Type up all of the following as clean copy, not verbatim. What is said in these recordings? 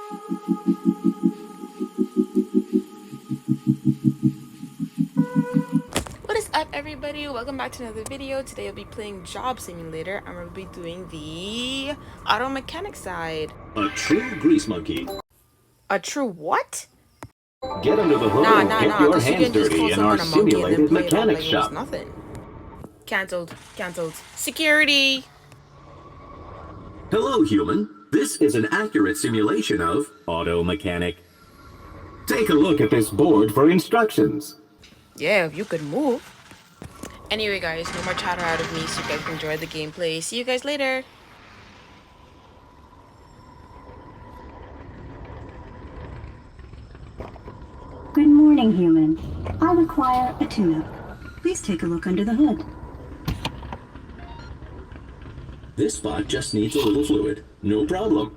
What is up, everybody? Welcome back to another video. Today I'll be playing Job Simulator and we'll be doing the auto mechanic side. A true grease monkey. A true what? Get under the hood and get your hands dirty in our simulated mechanic shop. Nothing. Cancelled. Security. Hello, human. This is an accurate simulation of auto mechanic. Take a look at this board for instructions. Yeah, if you could move. Anyway, guys, no more chatter out of me, so you guys can enjoy the gameplay. See you guys later. Good morning, human. I require a tune-up. Please take a look under the hood. This spot just needs a little fluid. No problem.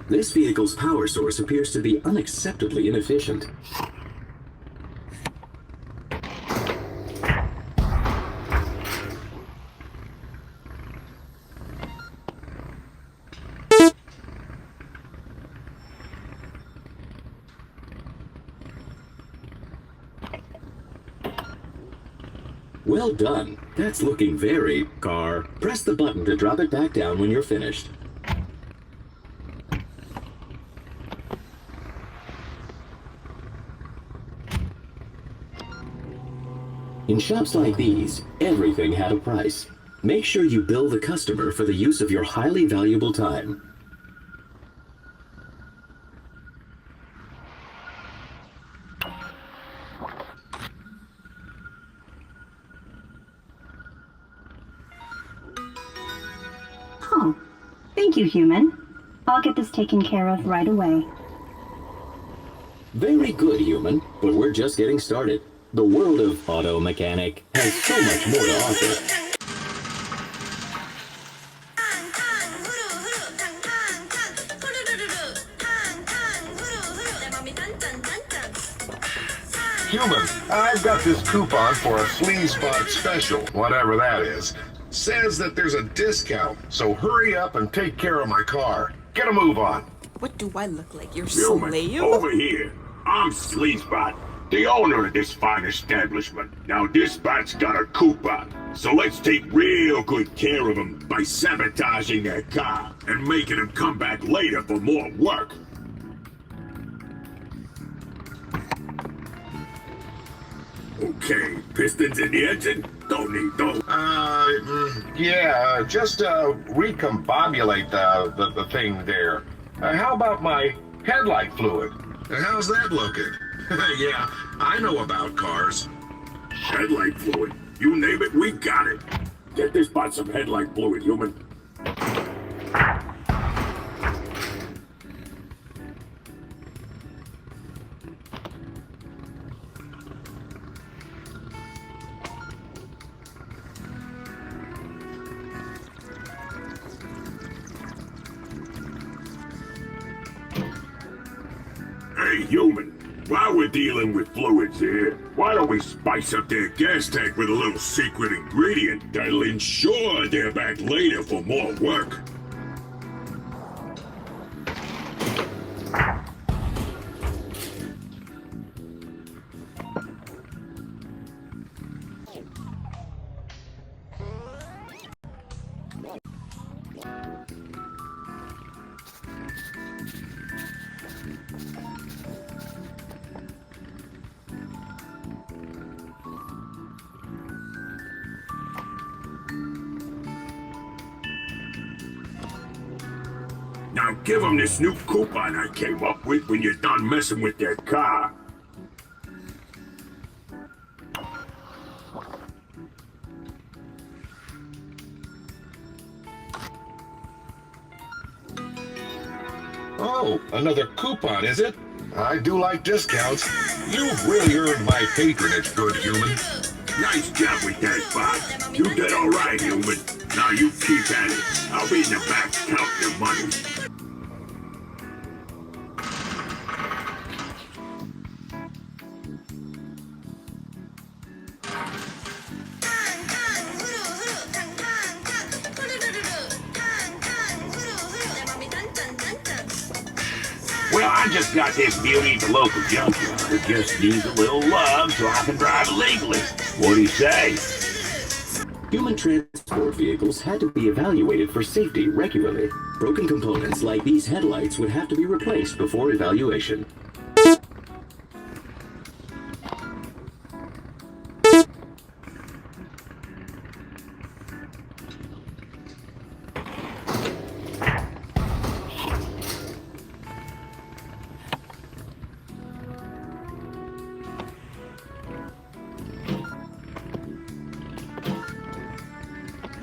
This vehicle's power source appears to be unacceptably inefficient. Well done. That's looking very car. Press the button to drop it back down when you're finished. In shops like these, everything had a price. Make sure you bill the customer for the use of your highly valuable time. Oh, thank you, human. I'll get this taken care of right away. Very good, human, but we're just getting started. The world of auto mechanic has so much more to offer. Human, I've got this coupon for a flea spot special, whatever that is. Says that there's a discount, so hurry up and take care of my car. Get a move on. What do I look like? Your Human, slave? over here. I'm Sleazebot, the owner of this fine establishment. Now this bot's got a coupon, so let's take real good care of him by sabotaging their car and making him come back later for more work. Okay, pistons in the engine? Don't need those. Yeah, just recombobulate the thing there. How about my headlight fluid? How's that looking? Yeah, I know about cars. Headlight fluid. You name it, we got it. Get this bot some headlight fluid, human. Hey, human, while we're dealing with fluids here, why don't we spice up their gas tank with a little secret ingredient that'll ensure they're back later for more work? Now give them this new coupon I came up with when you're done messing with their car. Oh, another coupon, is it? I do like discounts. You've really earned my patronage, good human. Nice job with that, Bob. You did all right, human. Now you keep at it. I'll be in the back counting your money. just got this beauty at the local junkyard. It just needs a little love so I can drive it legally. What do you say? Human transport vehicles had to be evaluated for safety regularly. Broken components like these headlights would have to be replaced before evaluation.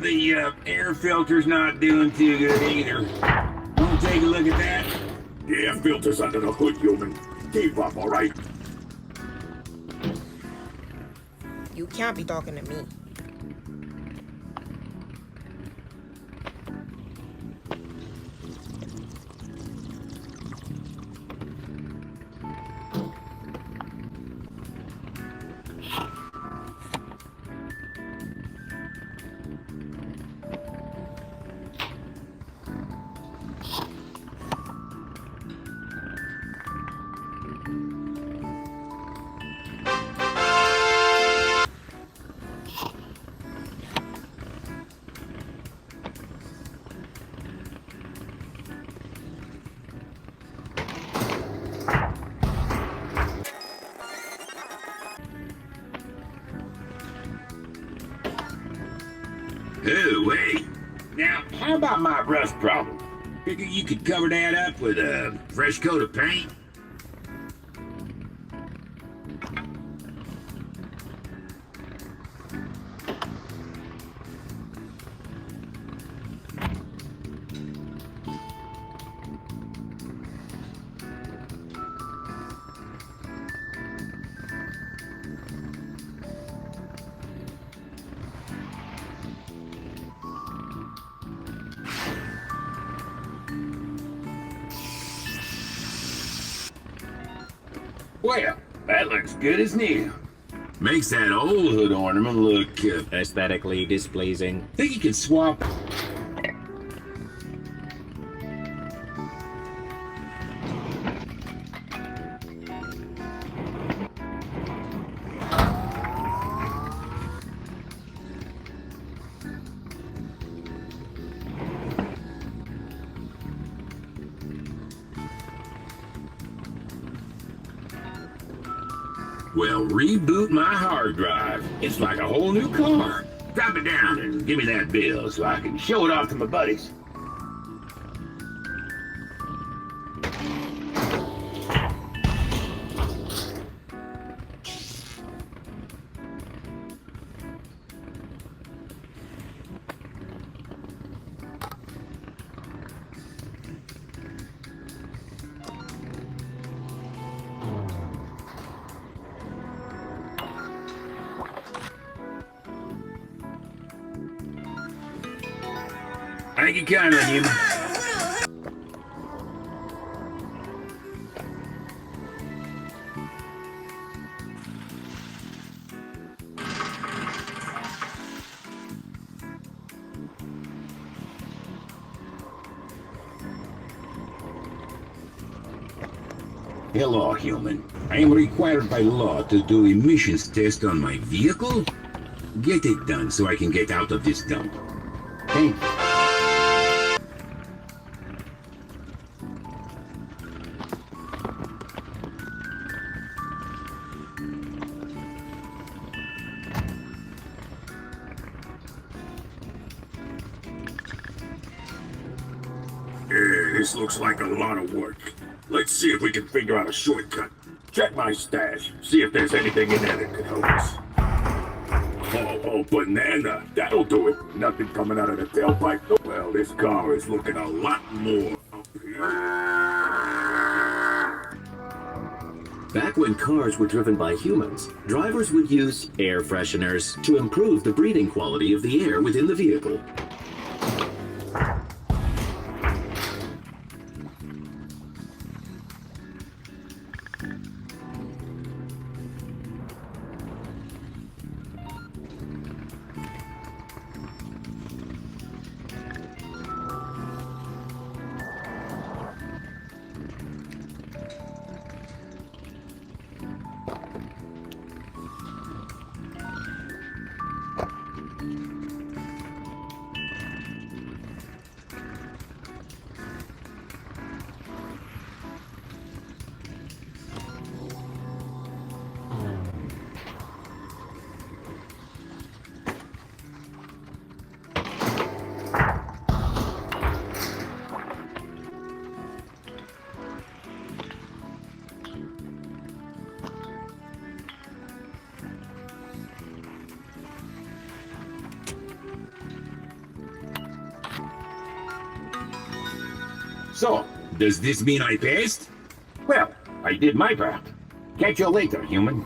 The air filter's not doing too good either. Want to take a look at that? Yeah, filter's under the hood, human. Keep up, all right? You can't be talking to me. Oh, wait. Now, how about my rust problem? Figure you could cover that up with a fresh coat of paint? Well, that looks good as new. Makes that old hood ornament look Aesthetically displeasing. think you could swap. Well, reboot my hard drive. It's like a whole new car. Drop it down and give me that bill so I can show it off to my buddies. Thank you kindly, human. Hello, human. I am required by law to do emissions test on my vehicle. Get it done so I can get out of this dump. Thank you. This looks like a lot of work. Let's see if we can figure out a shortcut. Check my stash. See if there's anything in there that could help us. Oh, banana. That'll do it. Nothing coming out of the tailpipe. Well, this car is looking a lot more up here. Back when cars were driven by humans, drivers would use air fresheners to improve the breathing quality of the air within the vehicle. So, does this mean I passed? Well, I did my part. Catch you later, human.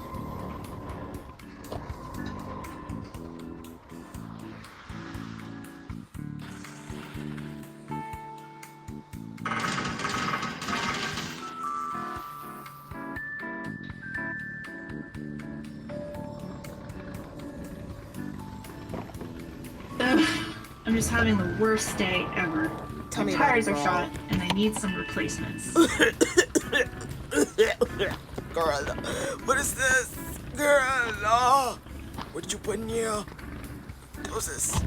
Ugh, I'm just having the worst day ever. Tell My me about tires it, are girl. shot, and I need some replacements. Girl, what is this? Girl, oh, what you put in here? What's this?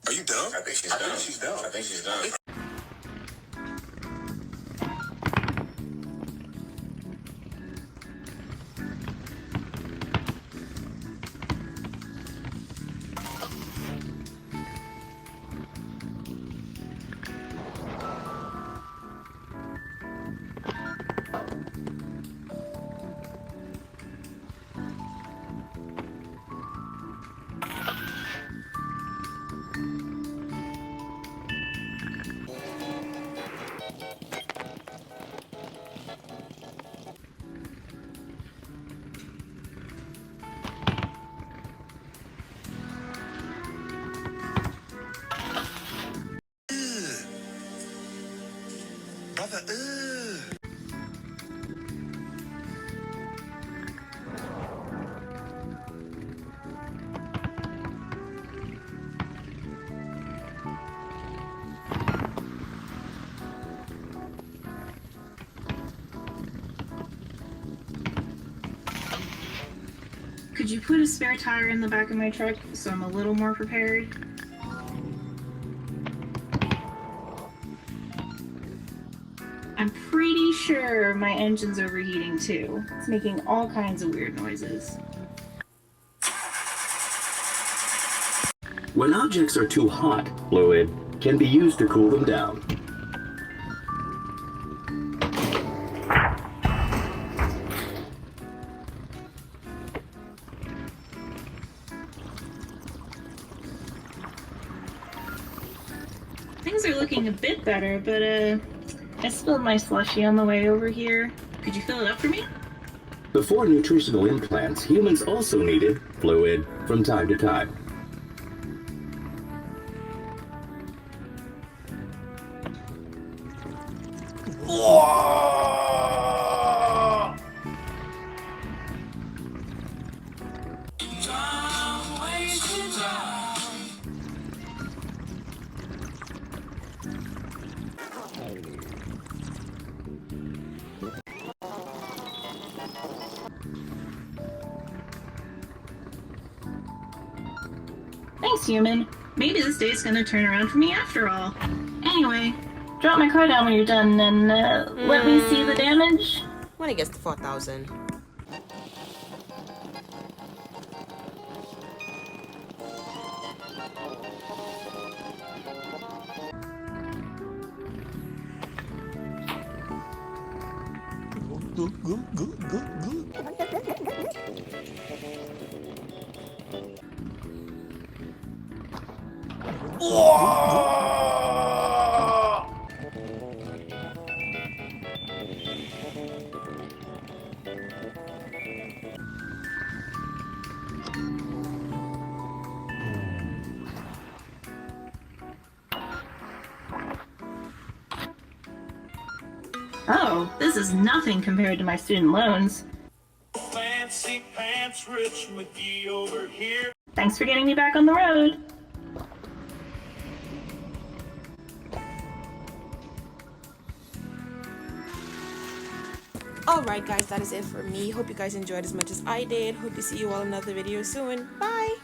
Are you done? I think she's done. I think she's done. Brother, Could you put a spare tire in the back of my truck so I'm a little more prepared? I'm pretty sure my engine's overheating too. It's making all kinds of weird noises. When objects are too hot, fluid can be used to cool them down. Things are looking a bit better, but I spilled my slushie on the way over here. Could you fill it up for me? Before nutritional implants, humans also needed fluid from time to time. Thanks, human. Maybe this day's gonna turn around for me after all. Anyway, drop my car down when you're done and let me see the damage. when it gets to 4,000. Oh, this is nothing compared to my student loans. Fancy pants Rich McGee over here. Thanks for getting me back on the road. Alright guys, that is it for me. Hope you guys enjoyed as much as I did. Hope to see you all in another video soon. Bye!